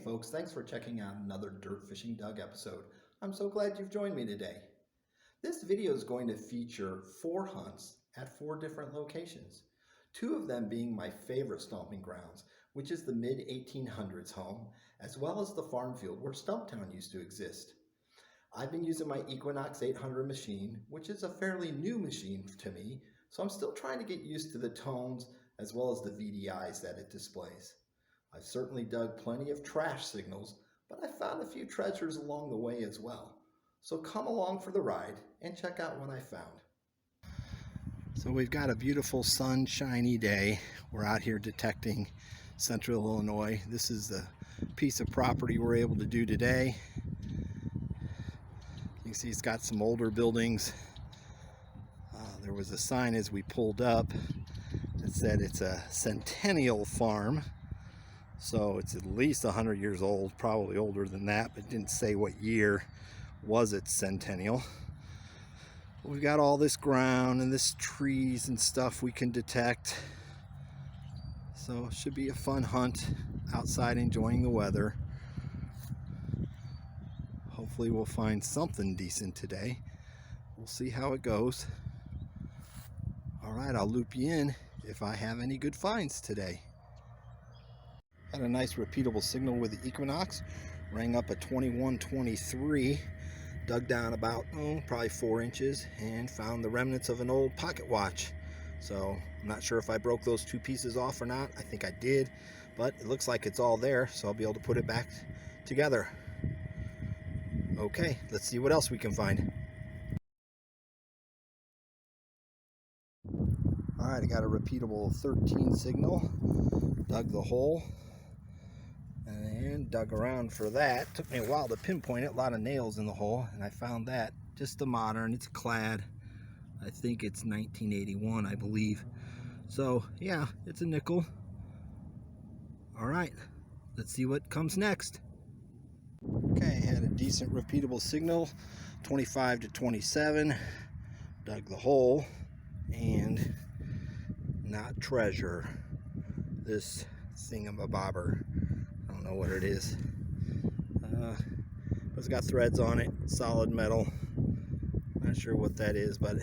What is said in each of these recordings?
folks, thanks for checking out another Dirt Fishing Doug episode. I'm so glad you've joined me today. This video is going to feature 4 hunts at 4 different locations. 2 of them being my favorite stomping grounds, which is the mid-1800s home, as well as the farm field where Stumptown used to exist. I've been using my Equinox 800 machine, which is a fairly new machine to me, so I'm still trying to get used to the tones as well as the VDIs that it displays. I've certainly dug plenty of trash signals, but I found a few treasures along the way as well. So come along for the ride and check out what I found. So we've got a beautiful sunshiny day. We're out here detecting Central Illinois. This is the piece of property we're able to do today. You can see it's got some older buildings. There was a sign as we pulled up that said it's a centennial farm. So it's at least 100 years old, probably older than that, but didn't say what year was its centennial. We've got all this ground and this trees and stuff we can detect. So it should be a fun hunt outside enjoying the weather. Hopefully we'll find something decent today. We'll see how it goes. All right, I'll loop you in if I have any good finds today. Had a nice repeatable signal with the Equinox, rang up a 2123, dug down about probably 4 inches and found the remnants of an old pocket watch. So I'm not sure if I broke those 2 pieces off or not. I think I did, but it looks like it's all there, so I'll be able to put it back together. Okay, let's see what else we can find. All right, I got a repeatable 13 signal, dug the hole and dug around for that. Took me a while to pinpoint it, a lot of nails in the hole, and I found that. Just a modern, it's clad. I think it's 1981, I believe. So yeah, it's a nickel. All right, let's see what comes next. Okay, had a decent repeatable signal, 25 to 27. Dug the hole and not treasure. This thingamabobber. I don't know what it is. It's got threads on it, solid metal. Not sure what that is, but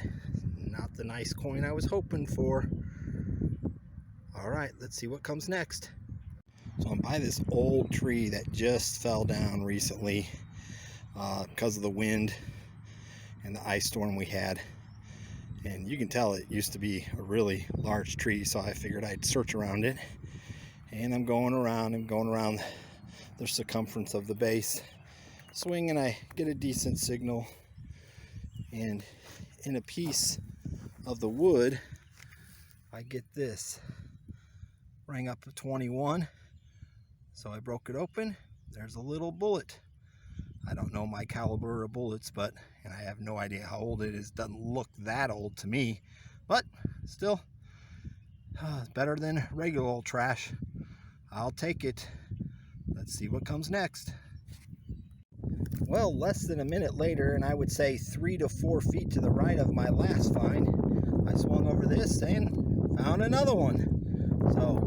not the nice coin I was hoping for. All right, let's see what comes next. So I'm by this old tree that just fell down recently because of the wind and the ice storm we had. And you can tell it used to be a really large tree, so I figured I'd search around it. And I'm going around the circumference of the base, swing, and I get a decent signal. And in a piece of the wood, I get this. Rang up a 21, so I broke it open. There's a little bullet. I don't know my caliber of bullets, and I have no idea how old it is. Doesn't look that old to me, but still, it's better than regular old trash. I'll take it. Let's see what comes next. Well, less than a minute later, and I would say 3 to 4 feet to the right of my last find, I swung over this and found another one. So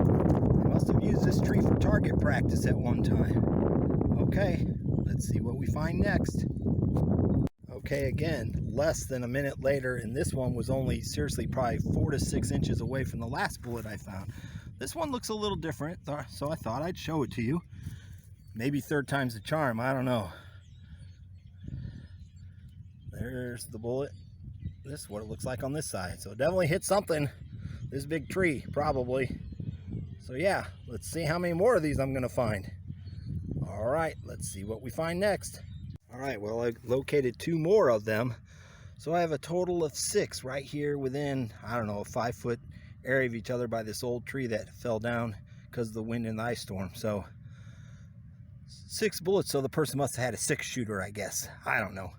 I must have used this tree for target practice at one time. Okay, let's see what we find next. Okay, again, less than a minute later, and this one was only seriously probably 4 to 6 inches away from the last bullet I found. This one looks a little different, so I thought I'd show it to you. Maybe third time's the charm, I don't know. There's the bullet. This is what it looks like on this side. So it definitely hit something. This big tree, probably. So yeah, let's see how many more of these I'm gonna find. All right, let's see what we find next. All right, well, I located 2 more of them. So I have a total of 6 right here within, I don't know, a 5-foot area of each other by this old tree that fell down because of the wind and the ice storm. So 6 bullets, so the person must have had a 6-shooter, I guess. I don't know.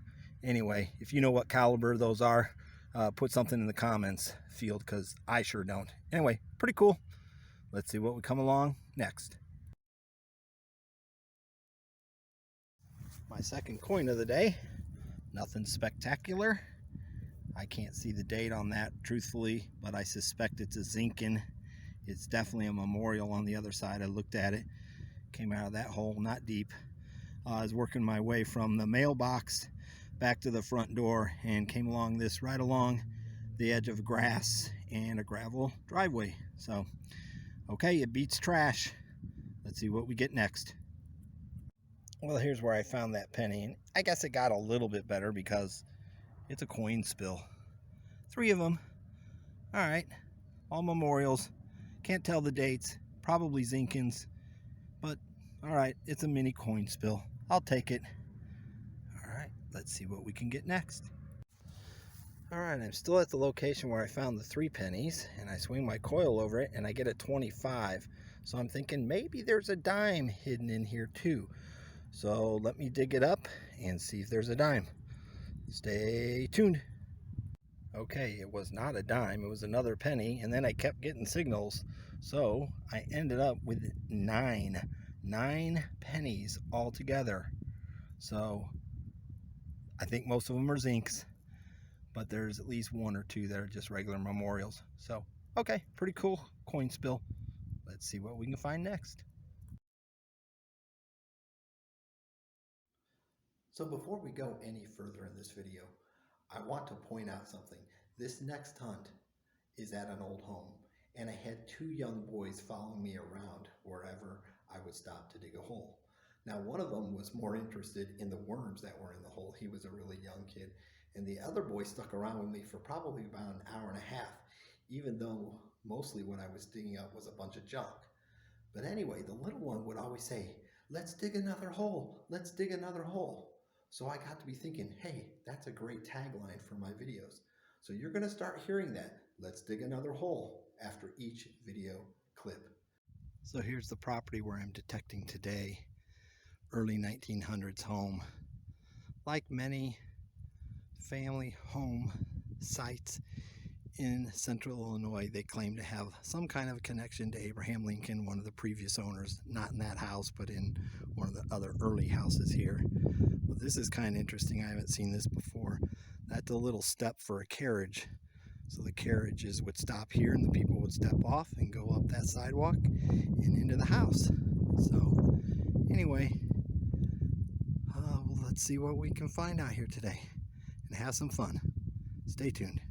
Anyway, if you know what caliber those are, put something in the comments field, because I sure don't. Anyway, pretty cool. Let's see what we come along next. My second coin of the day. Nothing spectacular. I can't see the date on that truthfully, but I suspect it's a Zinkin. It's definitely a memorial on the other side. I looked at it. Came out of that hole, not deep. I was working my way from the mailbox back to the front door and came along this right along the edge of grass and a gravel driveway. So, okay, it beats trash. Let's see what we get next. Well, here's where I found that penny. And I guess it got a little bit better because it's a coin spill. 3 of them. All right, all memorials. Can't tell the dates. Probably Zinkins. But, all right, it's a mini coin spill. I'll take it. All right, let's see what we can get next. All right, I'm still at the location where I found the 3 pennies, and I swing my coil over it, and I get a 25. So I'm thinking maybe there's a dime hidden in here too. So let me dig it up and see if there's a dime. Stay tuned. Okay, it was not a dime, it was another penny, and then I kept getting signals. So I ended up with 9 pennies altogether. So I think most of them are zincs, but there's at least 1 or 2 that are just regular memorials. So, okay, pretty cool coin spill. Let's see what we can find next. So before we go any further in this video, I want to point out something. This next hunt is at an old home, and I had 2 young boys following me around wherever I would stop to dig a hole. Now, one of them was more interested in the worms that were in the hole. He was a really young kid. And the other boy stuck around with me for probably about an hour and a half, even though mostly what I was digging up was a bunch of junk. But anyway, the little one would always say, "Let's dig another hole. Let's dig another hole." So I got to be thinking, hey, that's a great tagline for my videos. So you're going to start hearing that, "Let's dig another hole," after each video clip. So here's the property where I'm detecting today. Early 1900s home. Like many family home sites in central Illinois, they claim to have some kind of connection to Abraham Lincoln, one of the previous owners, not in that house, but in one of the other early houses here. Well, this is kind of interesting. I haven't seen this before. That's a little step for a carriage. So the carriages would stop here and the people would step off and go up that sidewalk and into the house. So anyway, well, let's see what we can find out here today and have some fun. Stay tuned.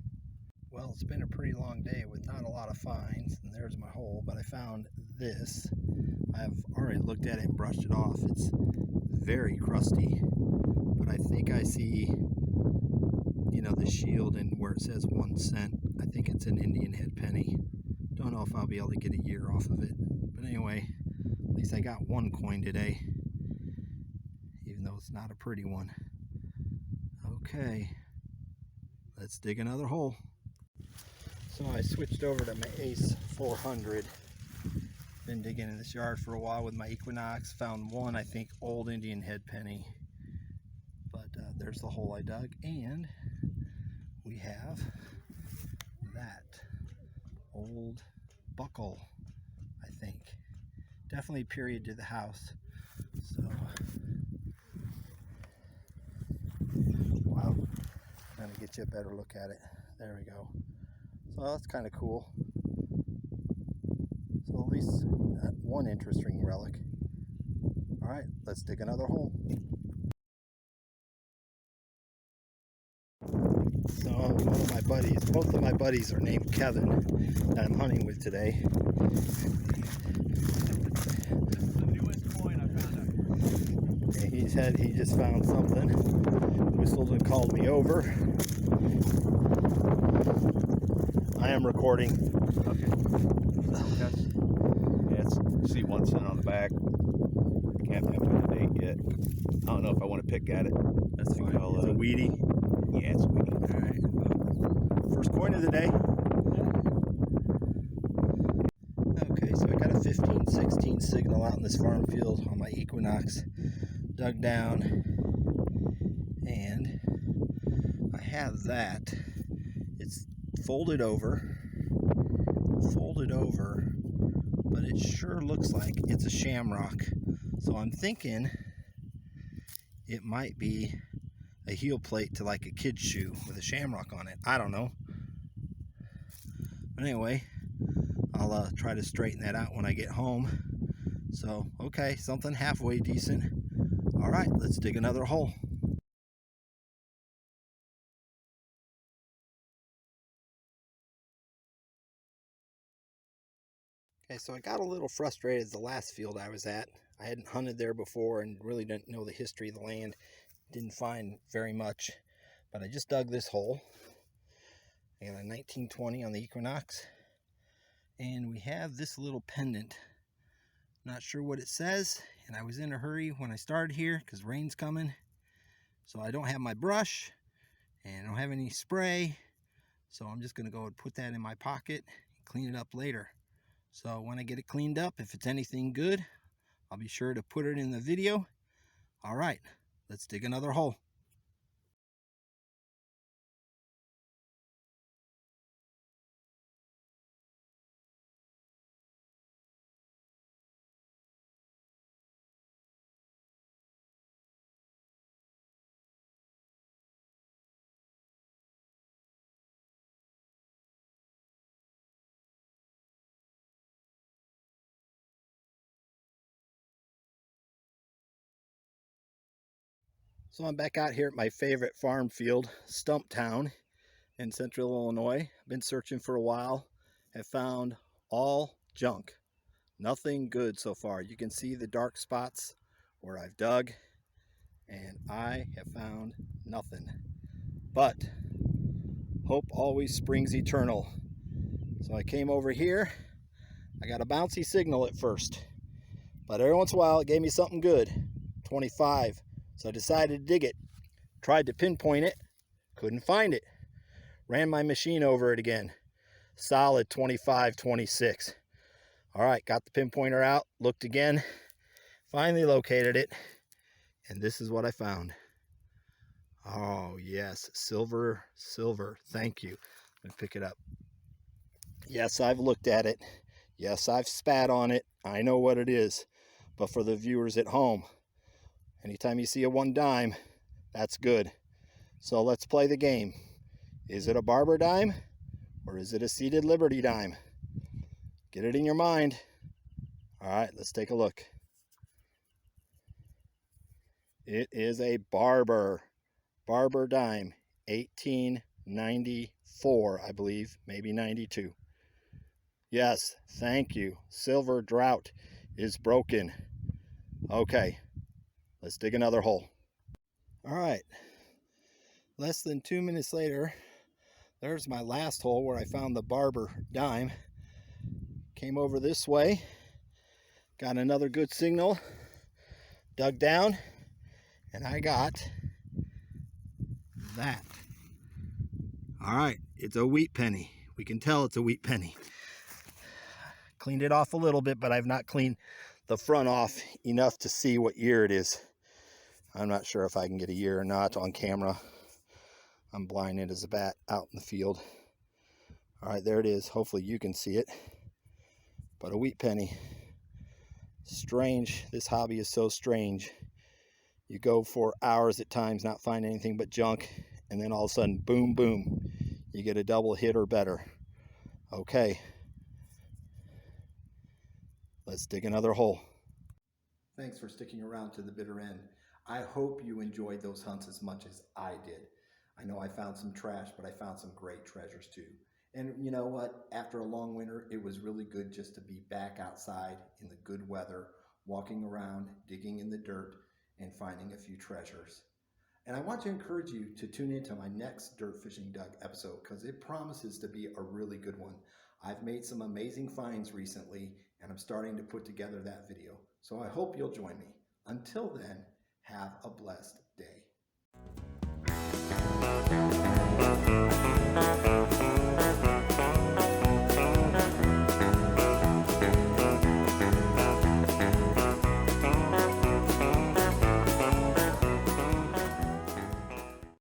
Well, it's been a pretty long day with not a lot of finds, and there's my hole, but I found this. I've already looked at it and brushed it off. It's very crusty, but I think I see, you know, the shield and where it says 1 cent. I think it's an Indian head penny. Don't know if I'll be able to get a year off of it, but anyway, at least I got 1 coin today, even though it's not a pretty one. Okay, let's dig another hole. So I switched over to my Ace 400. Been digging in this yard for a while with my Equinox. Found 1, I think, old Indian head penny. But there's the hole I dug. And we have that old buckle, I think. Definitely period to the house. So, wow. I'm going to get you a better look at it. There we go. So that's kind of cool. So at least 1 interesting relic. All right, let's dig another hole. So one of my buddies, both of my buddies are named Kevin that I'm hunting with today. The newest coin I found. And he said he just found something. Whistled and called me over. I am recording. Okay. Yeah, it's see 1 cent on the back. Can't pinpoint the date yet. I don't know if I want to pick at it. That's fine. It's a weedy. Yeah, it's a weedy. All right. First coin of the day. Okay, so I got a 15-16 signal out in this farm field on my Equinox. Dug down, and I have that. It's folded over, but it sure looks like it's a shamrock. So I'm thinking it might be a heel plate to like a kid's shoe with a shamrock on it. I don't know. But anyway, I'll try to straighten that out when I get home. So, okay, something halfway decent. All right, let's dig another hole. Okay, so I got a little frustrated the last field I was at. I hadn't hunted there before and really didn't know the history of the land. Didn't find very much, but I just dug this hole. I got a 1920 on the Equinox, and we have this little pendant. Not sure what it says, and I was in a hurry when I started here because rain's coming. So I don't have my brush, and I don't have any spray. So I'm just gonna go and put that in my pocket and clean it up later. So when I get it cleaned up, if it's anything good, I'll be sure to put it in the video. All right, let's dig another hole. So I'm back out here at my favorite farm field, Stumptown in central Illinois. Been searching for a while, have found all junk. Nothing good so far. You can see the dark spots where I've dug, and I have found nothing. But hope always springs eternal. So I came over here. I got a bouncy signal at first, but every once in a while it gave me something good. 25. So I decided to dig it. Tried to pinpoint it, couldn't find it. Ran my machine over it again. Solid 25, 26. All right, got the pinpointer out, looked again, finally located it, and this is what I found. Oh yes, silver, silver, thank you. Let me pick it up. Yes, I've looked at it. Yes, I've spat on it. I know what it is. But for the viewers at home, anytime you see a 1 dime, that's good. So let's play the game. Is it a Barber Dime or is it a Seated Liberty Dime? Get it in your mind. All right, let's take a look. It is a Barber Dime, 1894, I believe, maybe 92. Yes, thank you. Silver drought is broken. Okay, let's dig another hole. All right, less than 2 minutes later, there's my last hole where I found the Barber Dime. Came over this way, got another good signal, dug down, and I got that. All right, it's a wheat penny. We can tell it's a wheat penny. Cleaned it off a little bit, but I've not cleaned the front off enough to see what year it is. I'm not sure if I can get a year or not on camera. I'm blinded as a bat out in the field. All right, there it is. Hopefully you can see it. But a wheat penny. Strange. This hobby is so strange. You go for hours at times not finding anything but junk, and then all of a sudden, boom, boom, you get a double hit or better. Okay. Let's dig another hole. Thanks for sticking around to the bitter end. I hope you enjoyed those hunts as much as I did. I know I found some trash, but I found some great treasures too. And you know what? After a long winter, it was really good just to be back outside in the good weather, walking around, digging in the dirt, and finding a few treasures. And I want to encourage you to tune into my next Dirt Fishing Doug episode because it promises to be a really good one. I've made some amazing finds recently, and I'm starting to put together that video. So I hope you'll join me. Until then, have a blessed day.